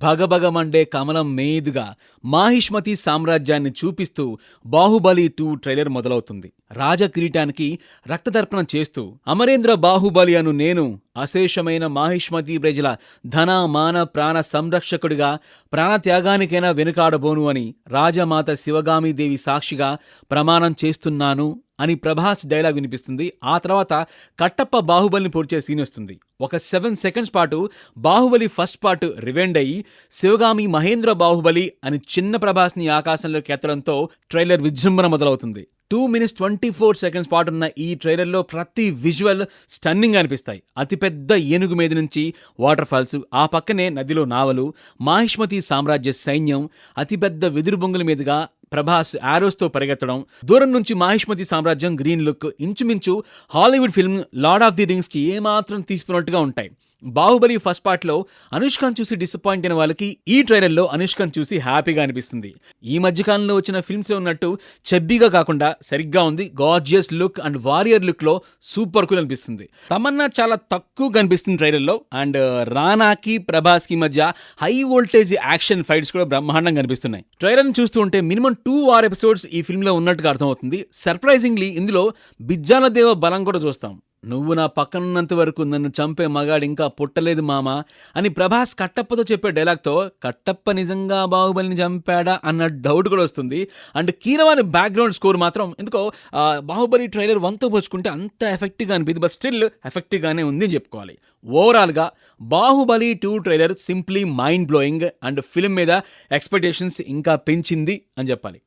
భగభగమండే కమలం మీదుగా మాహిష్మతి సామ్రాజ్యాన్ని చూపిస్తూ బాహుబలి 2 ట్రైలర్ మొదలవుతుంది. రాజకిరీటానికి రక్తతర్పణం చేస్తూ అమరేంద్ర బాహుబలి అను నేను అశేషమైన మాహిష్మతి ప్రజల ధన మాన ప్రాణ సంరక్షకుడిగా ప్రాణత్యాగానికైనా వెనుకాడబోను అని రాజమాత శివగామీదేవి సాక్షిగా ప్రమాణం చేస్తున్నాను అని ప్రభాస్ డైలాగ్ వినిపిస్తుంది. ఆ తర్వాత కట్టప్ప బాహుబలిని పొడిచే సీన్ వస్తుంది. ఒక 7 సెకండ్స్ పాటు బాహుబలి ఫస్ట్ పార్ట్ రివెండ్ అయ్యి శివగామి మహేంద్ర బాహుబలి అని చిన్న ప్రభాస్ని ఆకాశంలోకి ఎత్తడంతో ట్రైలర్ విజృంభణ మొదలవుతుంది. 2 minutes 24 seconds పాటు ఉన్న ఈ ట్రైలర్లో ప్రతి విజువల్ స్టన్నింగ్ అనిపిస్తాయి. అతిపెద్ద ఏనుగు మీద నుంచి వాటర్ ఫాల్స్, ఆ పక్కనే నదిలో నావలు, మాహిష్మతి సామ్రాజ్య సైన్యం, అతిపెద్ద వెదురు బొంగుల మీదుగా ప్రభాస్ ఆరోస్తో పరిగెత్తడం, దూరం నుంచి మాహిష్మతి సామ్రాజ్యం గ్రీన్ లుక్ ఇంచుమించు Hollywood film Lord of the రింగ్స్కి ఏమాత్రం తీసుకున్నట్టుగా ఉంటాయి. బాహుబలి ఫస్ట్ పార్ట్లో అనుష్కను చూసి డిసప్పాయింట్ అయిన వాళ్ళకి ఈ ట్రైలర్లో అనుష్కను చూసి హ్యాపీగా అనిపిస్తుంది. ఈ మధ్యకాలంలో వచ్చిన ఫిల్మ్స్లో ఉన్నట్టు చెబ్బీగా కాకుండా సరిగ్గా ఉంది. గార్జియస్ లుక్ అండ్ వారియర్ లుక్లో సూపర్ కూల్ అనిపిస్తుంది. తమన్నా చాలా తక్కువ కనిపిస్తుంది ట్రైలర్లో. అండ్ రానాకి ప్రభాస్కి మధ్య హై వోల్టేజ్ యాక్షన్ ఫైట్స్ కూడా బ్రహ్మాండంగా కనిపిస్తున్నాయి. ట్రైలర్ని చూస్తూ ఉంటే మినిమం 2 or ఎపిసోడ్స్ ఈ ఫిల్మ్లో ఉన్నట్టుగా అర్థమవుతుంది. సర్ప్రైజింగ్లీ ఇందులో బిజ్జాల దేవ బలం కూడా చూస్తాం. నువ్వు నా పక్కనున్నంత వరకు నన్ను చంపే మగాడు ఇంకా పుట్టలేదు మామా అని ప్రభాస్ కట్టప్పతో చెప్పే డైలాగ్తో కట్టప్ప నిజంగా బాహుబలిని చంపాడా అన్న డౌట్ కూడా వస్తుంది. అండ్ కీరవాణి బ్యాక్గ్రౌండ్ స్కోర్ మాత్రం ఎందుకో బాహుబలి ట్రైలర్ 1తో పోల్చుకుంటే అంత ఎఫెక్టివ్గా అనిపింది, బట్ స్టిల్ ఎఫెక్టివ్గానే ఉంది అని చెప్పుకోవాలి. ఓవరాల్గా Baahubali 2 trailer simply mind blowing and film మీద ఎక్స్పెక్టేషన్స్ ఇంకా పెంచింది అని చెప్పాలి.